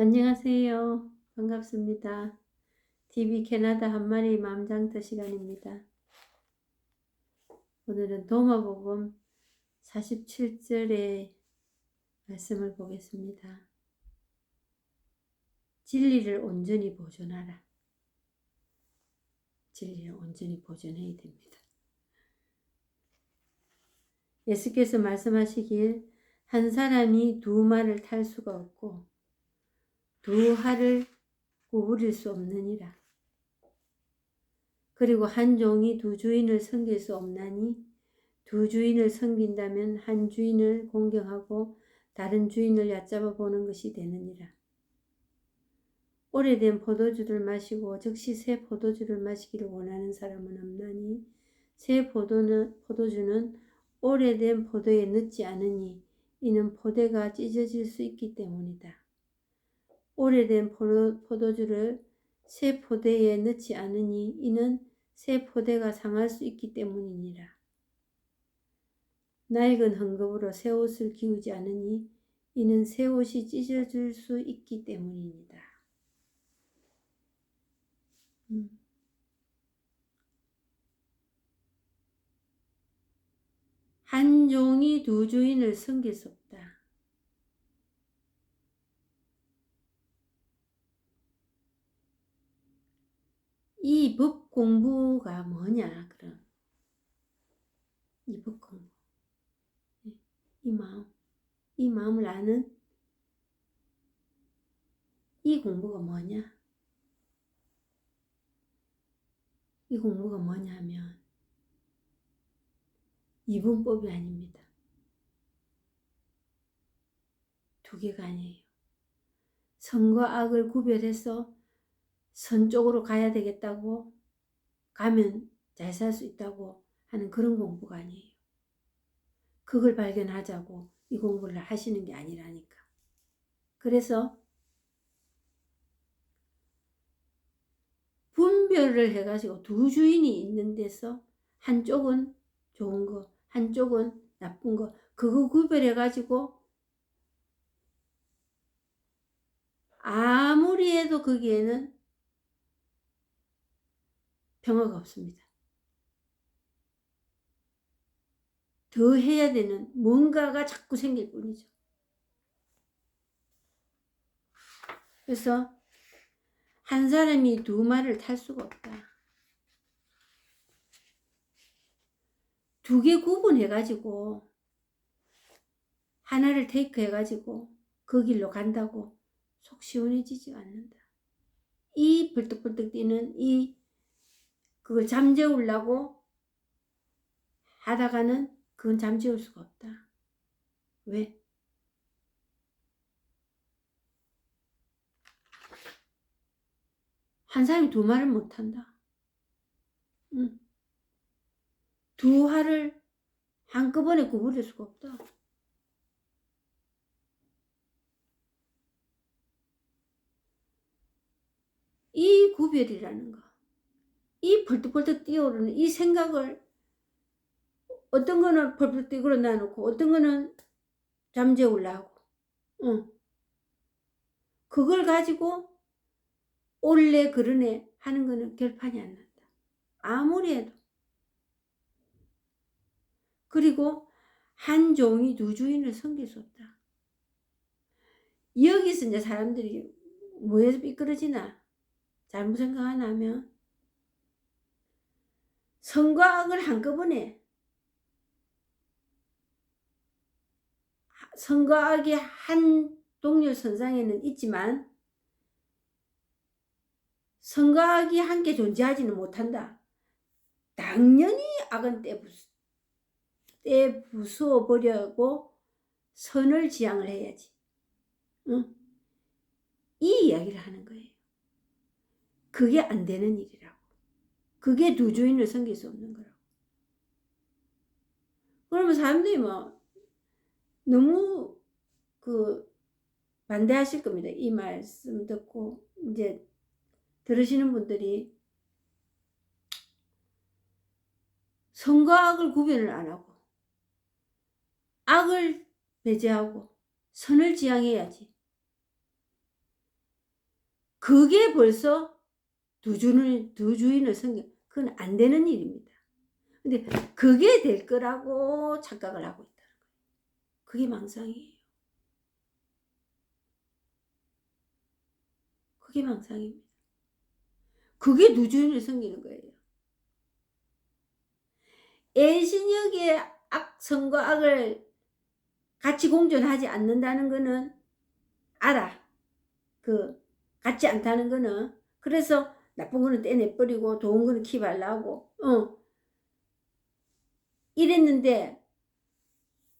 안녕하세요. 반갑습니다. TV 캐나다 한마리 마음장터 시간입니다. 오늘은 도마복음 47절의 말씀을 보겠습니다. 진리를 온전히 보존하라. 진리를 온전히 보존해야 됩니다. 예수께서 말씀하시길 한 사람이 두 말을 탈 수가 없고 두 할을 구부릴 수 없느니라. 그리고 한 종이 두 주인을 섬길 수 없나니 두 주인을 섬긴다면 한 주인을 공경하고 다른 주인을 얕잡아 보는 것이 되느니라. 오래된 포도주를 마시고 즉시 새 포도주를 마시기를 원하는 사람은 없나니 새 포도주는 오래된 포도에 넣지 않으니 이는 포대가 찢어질 수 있기 때문이다. 오래된 포도주를 새 포대에 넣지 않으니 이는 새 포대가 상할 수 있기 때문이니라. 낡은 헝겊으로 새 옷을 기우지 않으니 이는 새 옷이 찢어질 수 있기 때문입니다. 한 종이 두 주인을 섬길 수 없다. 이 법 공부가 뭐냐? 그럼 이 법 공부, 이 마음을 아는 이 공부가 뭐냐? 이 공부가 뭐냐면 이분법이 아닙니다. 두 개가 아니에요. 선과 악을 구별해서 선 쪽으로 가야 되겠다고 가면 잘 살 수 있다고 하는 그런 공부가 아니에요. 그걸 발견하자고 이 공부를 하시는 게 아니라니까. 그래서 분별을 해가지고 두 주인이 있는 데서 한쪽은 좋은 거, 한쪽은 나쁜 거, 그거 구별해가지고 아무리 해도 거기에는 평화가 없습니다. 더 해야 되는 뭔가가 자꾸 생길 뿐이죠. 그래서 한 사람이 두 말을 탈 수가 없다. 두 개 구분해가지고 하나를 테이크해가지고 그 길로 간다고 속 시원해지지가 않는다. 이 벌떡벌떡 뛰는 그걸 잠재우려고 하다가는 그건 잠재울 수가 없다. 왜? 한 사람이 두 말을 못한다. 두 할을 한꺼번에 구부릴 수가 없다. 이 구별이라는 거, 이 벌떡벌떡 뛰어오르는 이 생각을 어떤 거는 벌떡 뛰고 놔놓고 어떤 거는 잠재우려고 그걸 가지고 올래 그러네 하는 거는 결판이 안 난다. 아무리 해도. 그리고 한 종이 두 주인을 섬길 수 없다. 여기서 이제 사람들이 뭐에서 삐뚤어지나 잘못 생각하나 하면 선과 악을 한꺼번에 선과 악이 한 동일선상에는 있지만 선과 악이 함께 존재하지는 못한다. 당연히 악은 떼부수어 버려고 선을 지향을 해야지. 이 이야기를 하는 거예요. 그게 안 되는 일이라고. 그게 두 주인을 섬길 수 없는 거라고. 그러면 사람들이 너무 반대하실 겁니다. 이 말씀 듣고 이제 들으시는 분들이 선과 악을 구별을 안 하고 악을 배제하고 선을 지향해야지. 그게 벌써 두 주인을 섬기, 그건 안 되는 일입니다. 근데 그게 될 거라고 착각을 하고 있다는 거예요. 그게 망상이에요. 그게 망상입니다. 그게 두 주인을 섬기는 거예요. 애신역의 선과 악을 같이 공존하지 않는다는 거는 알아. 같지 않다는 거는. 그래서 나쁜 거는 떼내버리고 좋은 거는 킵하려고 이랬는데,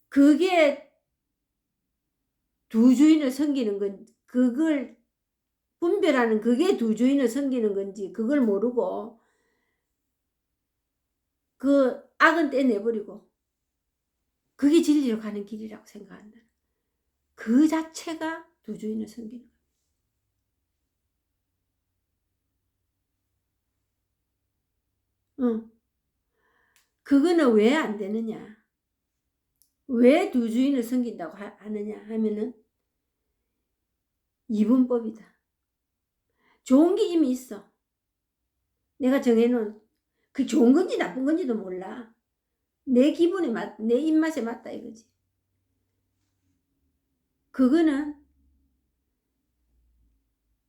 그게 두 주인을 섬기는 건, 그걸 분별하는 그게 두 주인을 섬기는 건지 그걸 모르고 그 악은 떼내버리고 그게 진리로 가는 길이라고 생각한다. 그 자체가 두 주인을 섬기는 거예요. 그거는 왜 안 되느냐? 왜 두 주인을 섬긴다고 하느냐 하면은 이분법이다. 좋은 게 이미 있어. 내가 정해놓은, 그 좋은 건지 나쁜 건지도 몰라. 내 기분에 내 입맛에 맞다 이거지. 그거는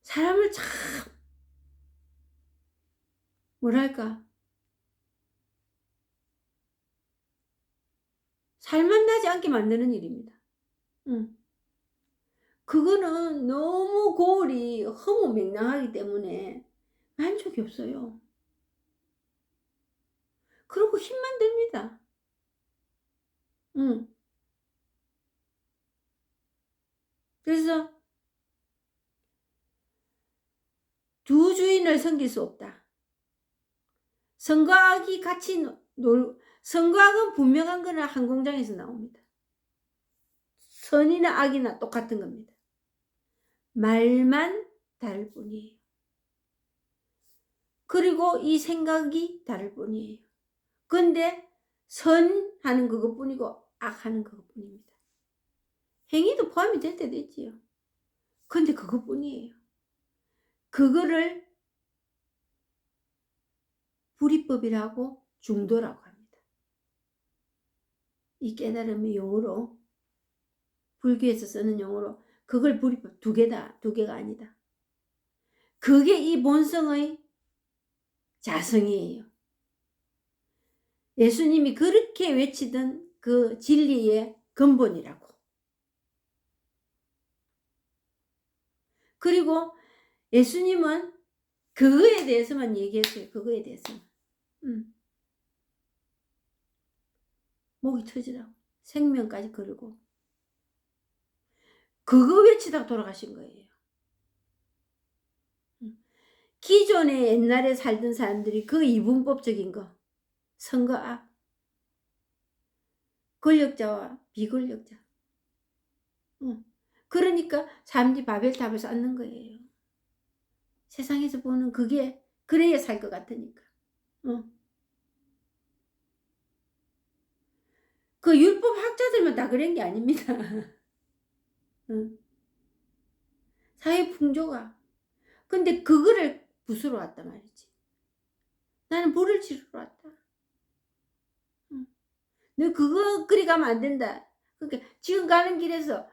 사람을 참 뭐랄까 살맛나지 않게 만드는 일입니다. 그거는 너무 고울이 허무맹랑하기 때문에 만족이 없어요. 그리고 힘만 듭니다. 그래서 두 주인을 섬길 수 없다. 선과 악이 같이 선과 악은 분명한 거는 한 공장에서 나옵니다. 선이나 악이나 똑같은 겁니다. 말만 다를 뿐이에요. 그리고 이 생각이 다를 뿐이에요. 근데 선하는 그것뿐이고 악하는 그것뿐입니다. 행위도 포함이 될 때도 있지요. 근데 그것뿐이에요. 그거를 불이법이라고 중도라고 합니다. 이 깨달음의 용어로, 불교에서 쓰는 용어로, 그걸 불이법, 두 개가 아니다. 그게 이 본성의 자성이에요. 예수님이 그렇게 외치던 그 진리의 근본이라고. 그리고 예수님은 그거에 대해서만 얘기했어요. 그거에 대해서만. 목이 터지라고. 생명까지 걸고. 그거 외치다가 돌아가신 거예요. 기존에 옛날에 살던 사람들이 그 이분법적인 거, 선과 악, 권력자와 비권력자. 그러니까 사람들이 바벨탑을 쌓는 거예요. 세상에서 보는 그게 그래야 살 것 같으니까. 그 율법 학자들만 다 그런 게 아닙니다. 사회 풍조가. 근데 그거를 부수러 왔단 말이지. 나는 불을 지르러 왔다. 너 그거 그리 가면 안 된다. 그러니까 지금 가는 길에서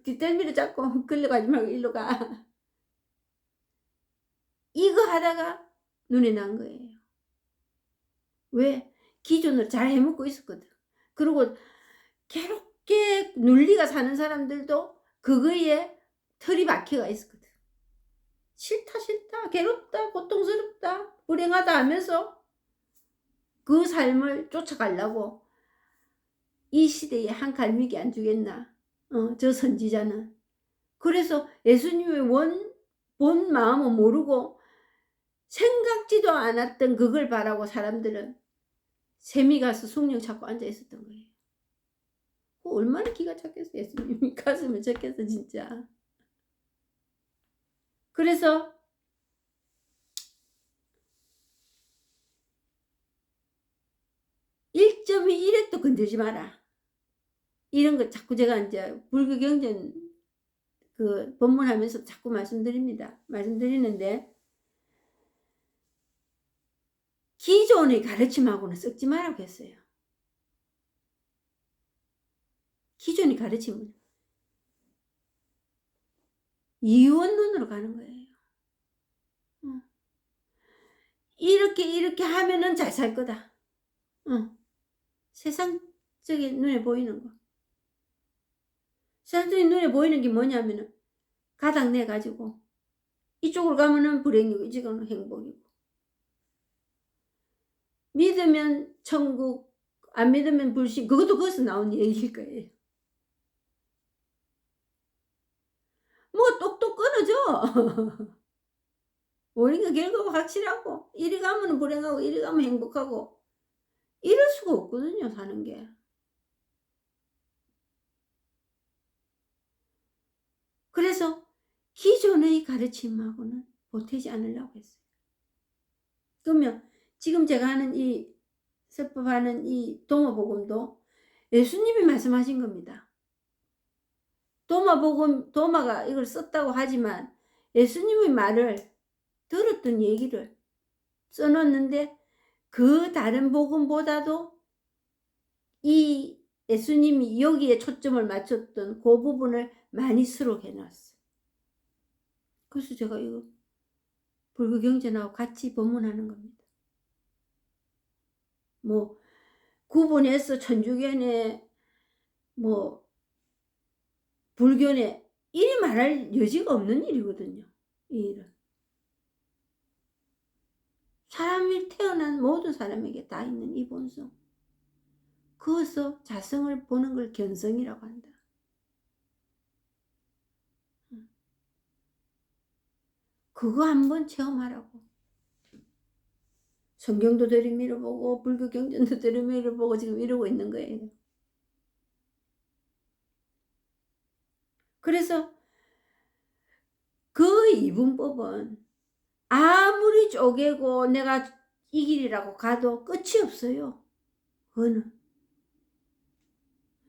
뒷덜미를 잡고 끌려가지 말고 일로 가. 이거 하다가 눈에 난 거예요. 왜? 기존을 잘 해먹고 있었거든. 그리고 괴롭게 눌리가 사는 사람들도 그거에 털이 박혀가 있었거든. 싫다, 괴롭다, 고통스럽다, 불행하다 하면서 그 삶을 쫓아가려고 이 시대에 한 갈매기 안 주겠나? 저 선지자는. 그래서 예수님의 본 마음은 모르고 생각지도 않았던 그걸 바라고 사람들은 샘이 가서 숭늉 찾고 앉아 있었던 거예요. 얼마나 기가 착했어. 예수님이 가슴을 쳤겠어 진짜. 그래서 1.1핵도 건들지 마라. 이런 거 자꾸 제가 이제 불교 경전 그 본문하면서 자꾸 말씀드리는데 기존의 가르침하고는 섞지 말라고 했어요. 기존의 가르침은 이원론으로 가는 거예요. 이렇게 하면은 잘 살 거다. 세상적인 눈에 보이는 거. 세상적인 눈에 보이는 게 뭐냐면은 가닥 내 가지고 이쪽으로 가면은 불행이고 이쪽으로는 행복이고, 믿으면 천국, 안 믿으면 불신. 그것도 거기서 나온 얘기일 거예요. 뭐 똑똑 끊어져. 우리가 결과가 확실하고, 이리 가면 불행하고 이리 가면 행복하고 이럴 수가 없거든요, 사는 게. 그래서 기존의 가르침하고는 보태지 않으려고 했어요. 그러면 지금 제가 하는 이 설법하는 이 도마복음도 예수님이 말씀하신 겁니다. 도마가 이걸 썼다고 하지만 예수님의 말을 들었던 얘기를 써놓는데, 그 다른 복음보다도 이 예수님이 여기에 초점을 맞췄던 그 부분을 많이 수록해 놨어요. 그래서 제가 이거 불교경전하고 같이 법문하는 겁니다. 뭐 구분해서 천주교네 뭐 불교네 이리 말할 여지가 없는 일이거든요. 이 일은 사람이 태어난 모든 사람에게 다 있는 이 본성, 그것서 자성을 보는 걸 견성이라고 한다. 그거 한번 체험하라고. 성경도 들이밀어보고 불교 경전도 들이밀어보고 지금 이러고 있는 거예요. 그래서 그 이분법은 아무리 쪼개고 내가 이 길이라고 가도 끝이 없어요. 그거는.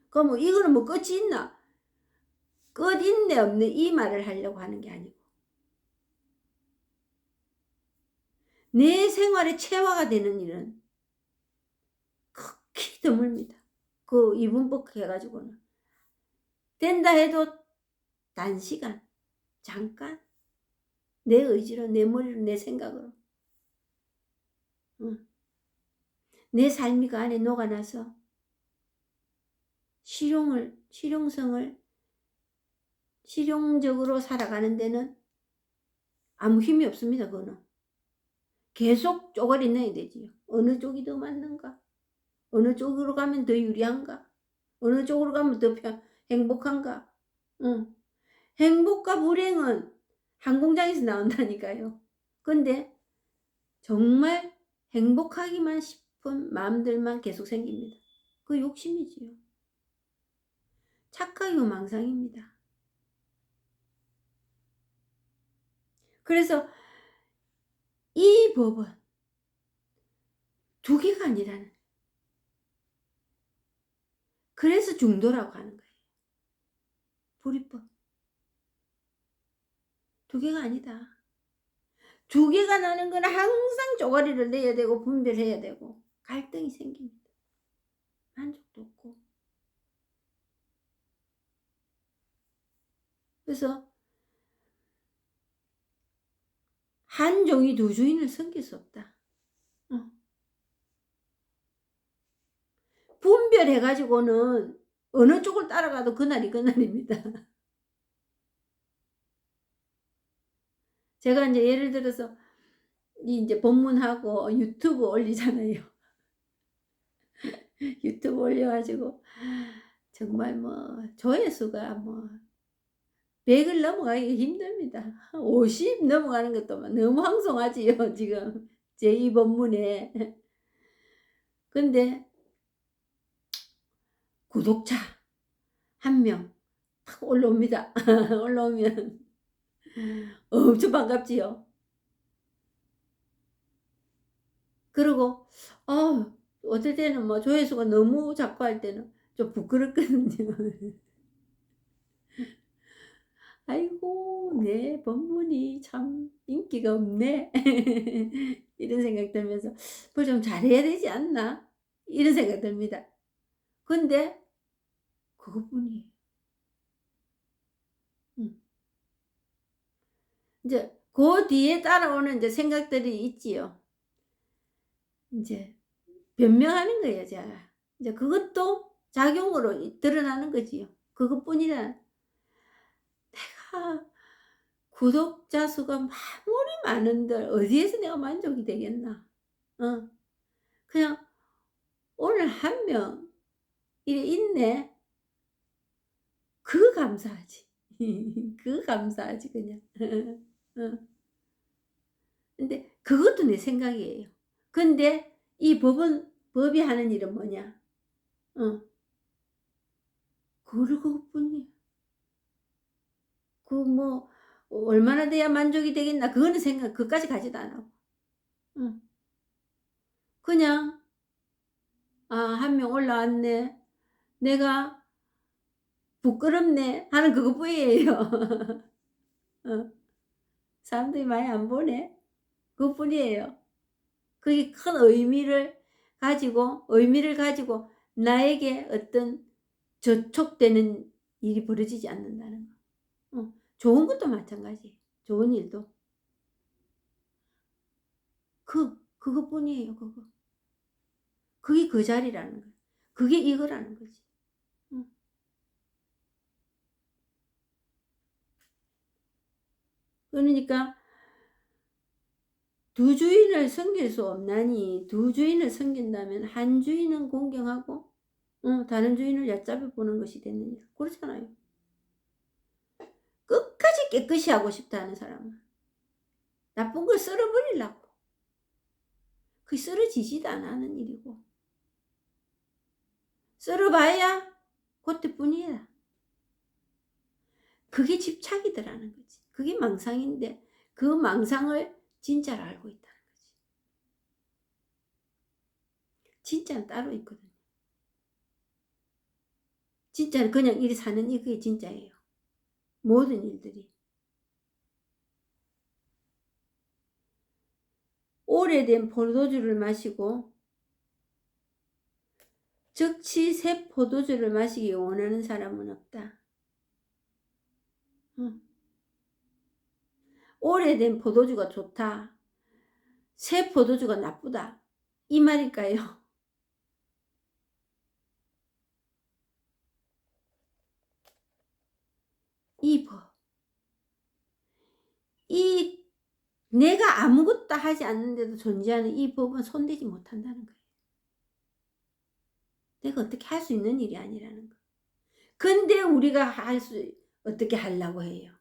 그럼 뭐 이거는 뭐 끝이 있나? 끝 있네 없네 이 말을 하려고 하는 게 아니고, 내 생활의 체화가 되는 일은 극히 드뭅니다. 그 이분법 해가지고는. 된다 해도 단시간, 잠깐, 내 의지로, 내 머리로, 내 생각으로, 내 삶이 그 안에 녹아나서 실용적으로 살아가는 데는 아무 힘이 없습니다. 그거는 계속 쪼가리 내야 되지요. 어느 쪽이 더 맞는가? 어느 쪽으로 가면 더 유리한가? 어느 쪽으로 가면 더 행복한가? 행복과 불행은 한 공장에서 나온다니까요. 근데 정말 행복하기만 싶은 마음들만 계속 생깁니다. 그 욕심이지요. 착각이고 망상입니다. 그래서 이 법은 두 개가 아니라는, 그래서 중도라고 하는 거예요. 불이법. 두 개가 아니다. 두 개가 나는 건 항상 쪼가리를 내야 되고 분별해야 되고 갈등이 생깁니다. 만족도 없고. 그래서 한 종이 두 주인을 섬길 수 없다. 분별해가지고는 어느 쪽을 따라가도 그날이 그날입니다. 제가 이제 예를 들어서 이제 법문하고 유튜브 올리잖아요. 유튜브 올려가지고 정말 뭐 조회수가 뭐 100을 넘어가기 힘듭니다. 50 넘어가는 것도 너무 황송하지요, 지금 제2 법문에. 근데 구독자 1명 탁 올라옵니다. 올라오면 엄청 반갑지요. 그리고 어떨 때는 뭐 조회수가 너무 작고 할 때는 좀 부끄럽거든요. 아이고 내 법문이 참 인기가 없네. 이런 생각 들면서 '뭘 좀 잘해야 되지 않나?' 이런 생각 듭니다. 근데 그것뿐이에요. 음. 인제 그 뒤에 따라오는 인제 생각들이 있지요. 인제 변명하는 거예요 제가. 이제 그것도 작용으로 드러나는 거지요. 그것뿐이라 내가 구독자 수가 아무리 많은들 어디에서 내가 만족이 되겠나. 어. 그냥 '오늘 한 명 이래 있네.' 그 감사하지. 그 감사하지 그냥. 어. 근데 그것도 내 생각이에요. 근데 이 법이 하는 일은 뭐냐? 어. 그것뿐이야. 그 뭐 얼마나 돼야 만족이 되겠나 그거는 생각 그것까지 가지도 안 하고. 응. 그냥 '아 한 명 올라왔네. 내가 부끄럽네.' 하는 그것뿐이에요. 어. '사람들이 많이 안 보네.' 그것뿐이에요. 그게 큰 의미를 가지고 나에게 어떤 저촉되는 일이 벌어지지 않는다는 거. 좋은 것도 마찬가지예요. 좋은 일도. 그것뿐이에요 그거. 그게 그 자리라는 거야. 그게 이거라는 거지. 응. 그러니까 두 주인을 섬길 수 없나니 두 주인을 섬긴다면 한 주인은 공경하고 다른 주인을 얕잡아 보는 것이 됐느니라. 그렇잖아요. 끝까지 깨끗이 하고 싶다 하는 사람은 나쁜 걸 썰어 버리려고. 그게 쓰러지지도 않는 일이고 썰어 봐야 그때뿐이야. 그게 집착이더라는 거지. 그게 망상인데 그 망상을 진짜로 알고 있다는 거지. 진짜는 따로 있거든요. 진짜는 그냥 일 사는 이게 진짜예요. 모든 일들이. 오래된 포도주를 마시고 즉시 새 포도주를 마시기 원하는 사람은 없다. 응. 오래된 포도주가 좋다. 새 포도주가 나쁘다. 이 말일까요? 이 법. 이 내가 아무것도 하지 않는데도 존재하는 이 법은 손대지 못한다는 거예요. 내가 어떻게 할 수 있는 일이 아니라는 거. 근데 우리가 어떻게 하려고 해요.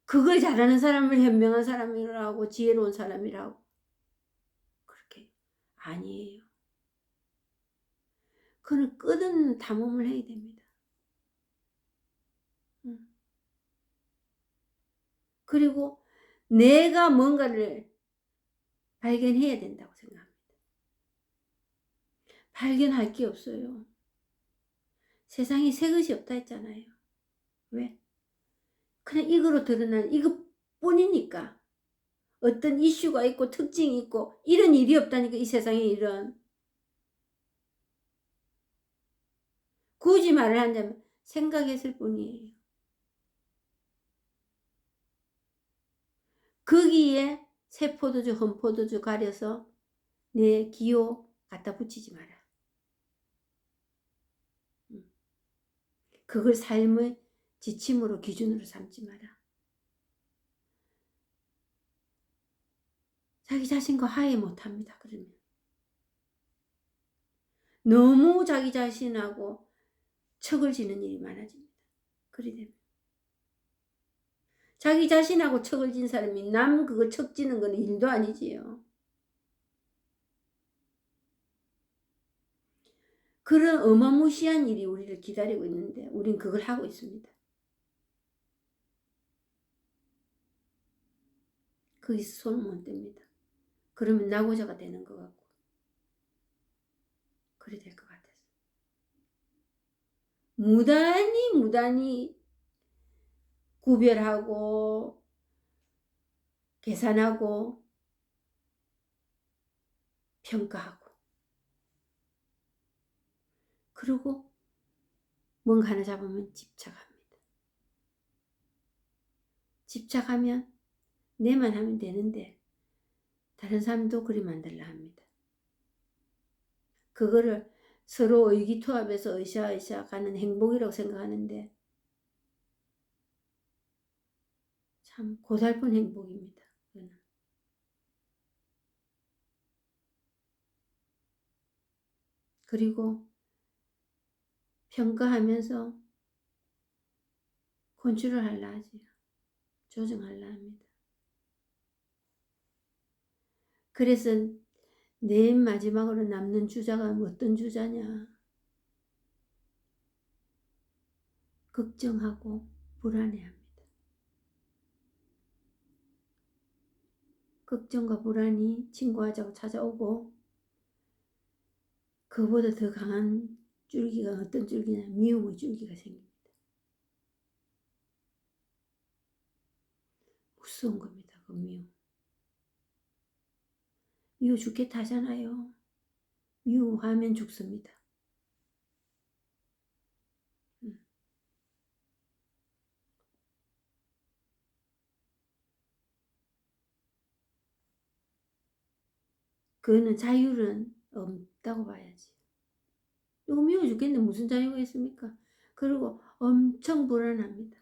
그걸 잘하는 사람을 현명한 사람이라고 지혜로운 사람이라고 그렇게 아니에요. 그는 끝없는 탐험을 해야 됩니다. 음. 그리고 내가 뭔가를 발견해야 된다고 생각합니다. 발견할 게 없어요. 세상에 새 것이 없다 했잖아요. 왜? 그냥 이거로 드러나는 이것뿐이니까. 어떤 이슈가 있고 특징이 있고 이런 일이 없다니까 이 세상에 이런. 굳이 말을 한다면 생각했을 뿐이에요. 거기에 새 포도주 헌 포도주 가려서 내 기호 갖다 붙이지 마라. 그걸 삶의 지침으로 기준으로 삼지 마라. 자기 자신과 화해 못합니다. 그러면 너무 자기 자신하고 척을 지는 일이 많아집니다. 그리 되면 자기 자신하고 척을 진 사람이 남 그거 척 지는 건 일도 아니지요. 그런 어마무시한 일이 우리를 기다리고 있는데 우린 그걸 하고 있습니다. 거기서 손을 못 댑니다. 그러면 낙오자가 되는 것 같고 그래 될 것 같아서 무단히 구별하고 계산하고 평가하고 그리고 뭔가 하나 잡으면 집착합니다. 집착하면 내만 하면 되는데 다른 사람도 그리 만들라 합니다. 그거를 서로 의기투합해서 으쌰으쌰 가는 행복이라고 생각하는데 참 고달픈 행복입니다. 그거는. 그리고 평가하면서 컨트롤 하려 하지요. 조정하려 합니다. 그래서 맨 마지막으로 남는 주자가 어떤 주자냐? 걱정하고 불안해합니다. 걱정과 불안이 친구하자고 찾아오고 그보다 더 강한 줄기가 어떤 줄기냐? 미움의 줄기가 생깁니다. 무서운 겁니다. 그 미움. 미워 죽겠다 하잖아요. 미워하면 죽습니다. 그거는 자유는 없다고 봐야지. 이거 미워 죽겠는데 무슨 자유가 있습니까? 그리고 엄청 불안합니다.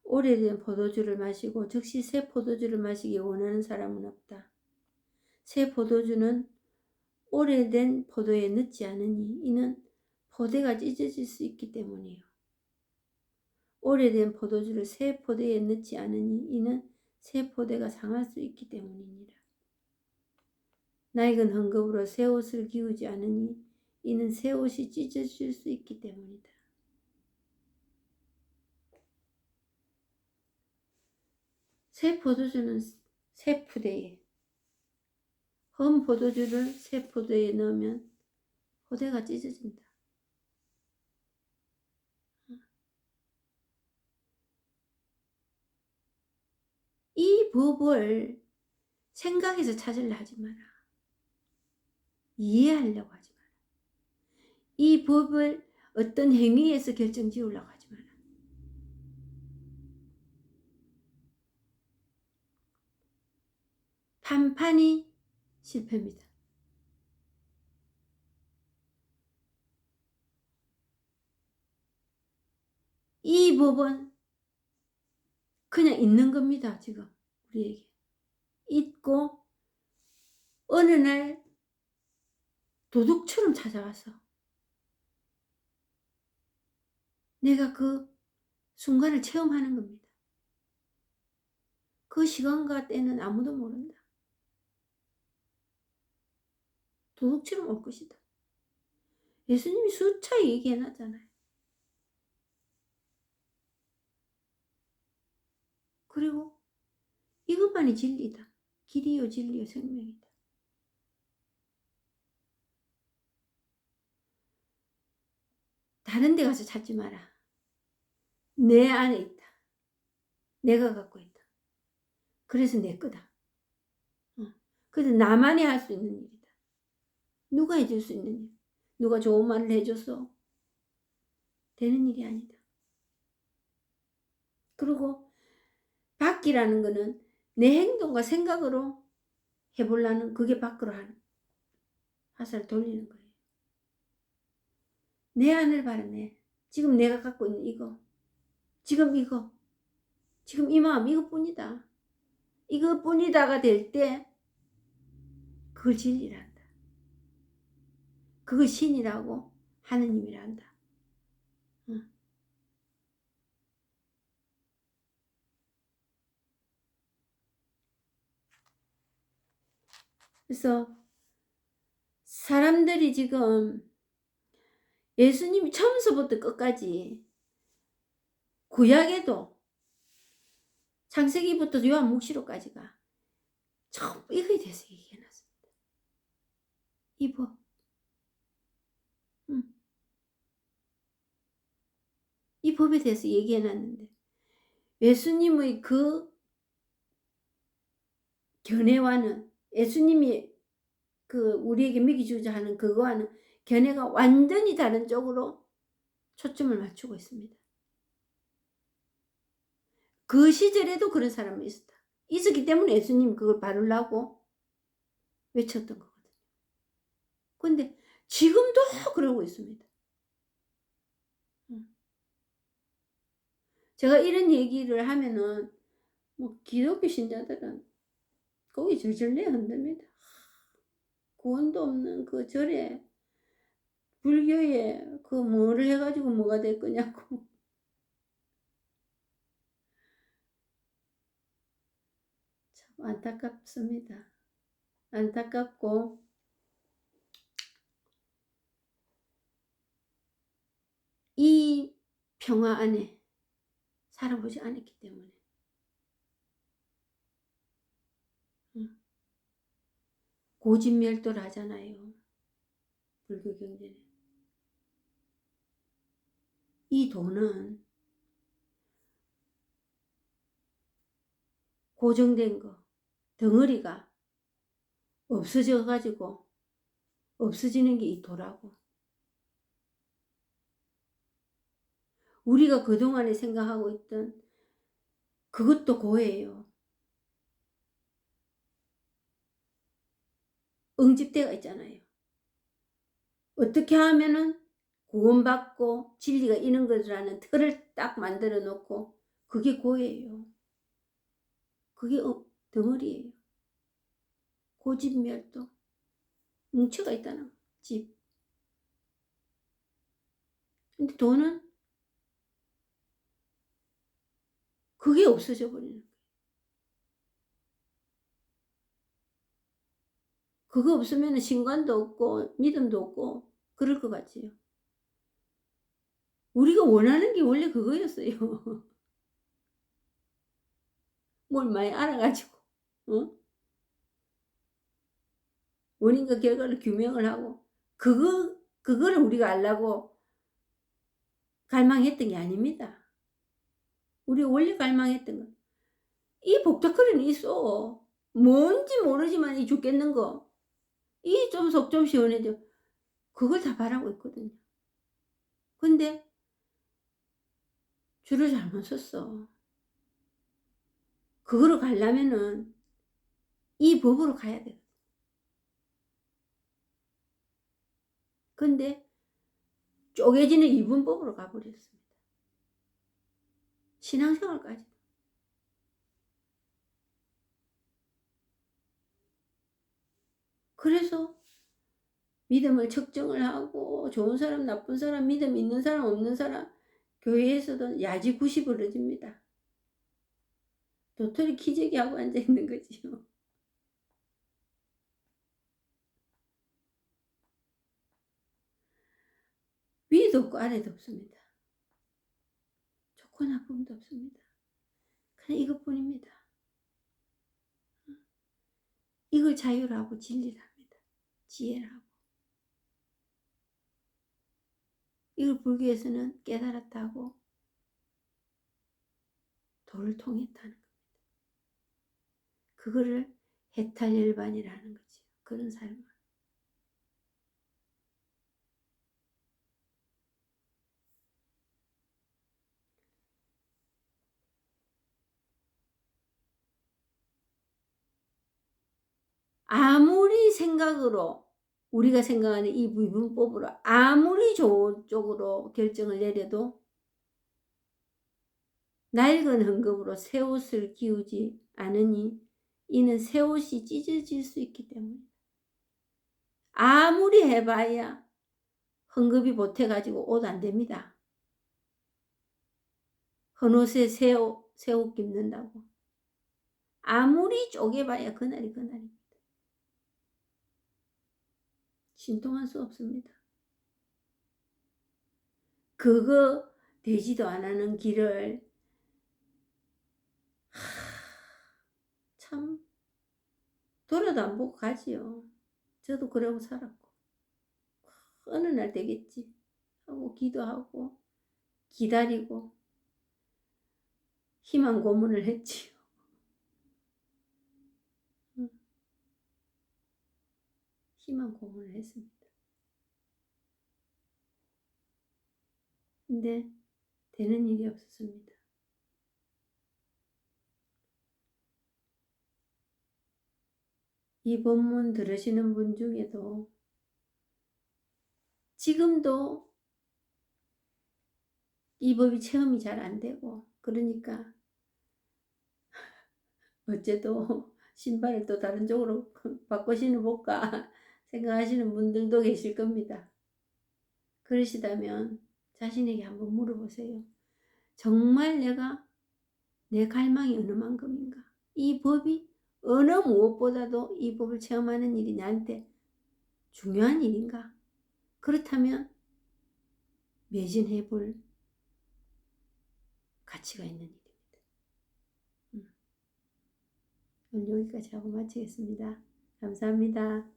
오래된 포도주를 마시고 즉시 새 포도주를 마시기 원하는 사람은 없다. 새 포도주는 오래된 포도에 넣지 않으니 이는 포대가 찢어질 수 있기 때문이요. 오래된 포도주를 새 포대에 넣지 않으니 이는 새 포대가 상할 수 있기 때문이니라. 낡은 헝겊으로 새 옷을 기우지 않으니 이는 새 옷이 찢어질 수 있기 때문이다. 새 포도주는 새 포대에, 헌 포도주를 새 포대에 넣으면 포대가 찢어진다. 이 법을 생각해서 찾으려 하지 마라. 이해하려고 하지 마라. 이 법을 어떤 행위에서 결정지으려고 하지 마라. 판판이 실패입니다. 이 법은 그냥 있는 겁니다. 지금 우리에게 있고 어느 날 도둑처럼 찾아와서 내가 그 순간을 체험하는 겁니다. 그 시간과 때는 아무도 모른다. 도둑처럼 올 것이다. 예수님이 수차 얘기해놨잖아요. 그리고 이것만이 진리다. 길이요 진리요 생명이다. 다른 데 가서 찾지 마라. 내 안에 있다. 내가 갖고 있다. 그래서 내 거다. 그래서 나만이 할 수 있는 일이다. 누가 해줄 수 있는 일. 누가 좋은 말을 해줘서 되는 일이 아니다. 그리고 바뀌라는 거는 내 행동과 생각으로 해보려는 그게 밖으로 하는 화살을 돌리는 거예요. 내 안을 바라네. 지금 내가 갖고 있는 이거. 지금 이거. 지금 이 마음 이것뿐이다. 이것뿐이다가 될 때 그걸 진리란다. 그걸 신이라고 하느님이란다. 그래서 사람들이 지금 예수님이 처음서부터 끝까지 구약에도 창세기부터 요한묵시록까지가 처음 이거에 대해서 얘기해놨습니다. 이 법. 이 법에 대해서 얘기해놨는데 예수님의 그 견해와는 예수님이 그 우리에게 먹이주자 하는 그거와는 견해가 완전히 다른 쪽으로 초점을 맞추고 있습니다. 그 시절에도 그런 사람이 있었기 때문에 예수님이 그걸 바르려고 외쳤던 거거든요. 근데 지금도 그러고 있습니다. 제가 이런 얘기를 하면은 뭐 기독교 신자들은 거기 절절내 흔듭니다. 구원도 없는 그 절에 불교에 그 뭐를 해가지고 뭐가 될 거냐고. 참 안타깝습니다. 안타깝고 이 평화 안에 살아보지 않았기 때문에 고집멸도를 하잖아요. 불교 경전에. 이 돈은 고정된 거, 덩어리가 없어져 가지고 없어지는 게 이 도라고. 우리가 그동안에 생각하고 있던 그것도 고예요. 응집대가 있잖아요. 어떻게 하면은 구원받고 진리가 있는 것이라는 틀을 딱 만들어 놓고 그게 고예요. 그게 덩어리예요. 고집멸도. 뭉쳐가 있다는 집. 근데 돈은 그게 없어져 버리는 거예요. 그거 없으면 신관도 없고 믿음도 없고 그럴 것 같지요. 우리가 원하는 게 원래 그거였어요. 뭘 많이 알아가지고 원인과 결과를 규명을 하고 그거를 우리가 알라고 갈망했던 게 아닙니다. 우리 원래 갈망했던 거. 이 복잡거리는 있어. 뭔지 모르지만 이 죽겠는 거. 이 좀 속 좀 시원해져. 그걸 다 바라고 있거든요. 근데 줄을 잘못 섰어. 그거로 가려면은 이 법으로 가야 돼. 근데 쪼개지는 이분법으로 가버렸습니다. 신앙생활까지. 그래서 믿음을 측정을 하고 좋은 사람, 나쁜 사람, 믿음 있는 사람, 없는 사람 교회에서도 야지굿이 벌어집니다. 도토리 키재기 하고 앉아있는 거지요. 위도 없고 아래도 없습니다. 좋고 나쁨도 없습니다. 그냥 이것뿐입니다. 이걸 자유라고 진리랍니다. 지혜라고. 이걸 불교에서는 깨달았다고 도를 통했다는 겁니다. 그거를 해탈열반이라는 거죠. 그런 삶을. 아무리 생각으로 우리가 생각하는 이 미분법으로 아무리 좋은 쪽으로 결정을 내려도 낡은 헌금으로 새 옷을 기우지 않으니 이는 새 옷이 찢어질 수 있기 때문이다. 아무리 해봐야 헌금이 보태가지고 옷 안 됩니다. 헌옷에 새 옷 입는다고. 아무리 쪼개봐야 그날이 그날입니다. 신통할 수 없습니다. 그거 되지도 않는 길을 참 돌아도 안 보고 가지요. 저도 그러고 살았고. 어느 날 되겠지 하고 기도하고 기다리고 희망 고문을 했지요. 희망 고문을 했습니다. 근데 되는 일이 없었습니다. 이 본문 들으시는 분 중에도 지금도 이 법이 체험이 잘 안 되고 그러니까 어째도 신발을 또 다른 쪽으로 바꿔 신어볼까 생각하시는 분들도 계실 겁니다. 그러시다면 자신에게 한번 물어보세요. 정말 내가 내 갈망이 어느 만큼인가? 이 법이 어느 무엇보다도 이 법을 체험하는 일이 나한테 중요한 일인가? 그렇다면 매진해 볼 가치가 있는 일입니다. 오늘 여기까지 하고 마치겠습니다. 감사합니다.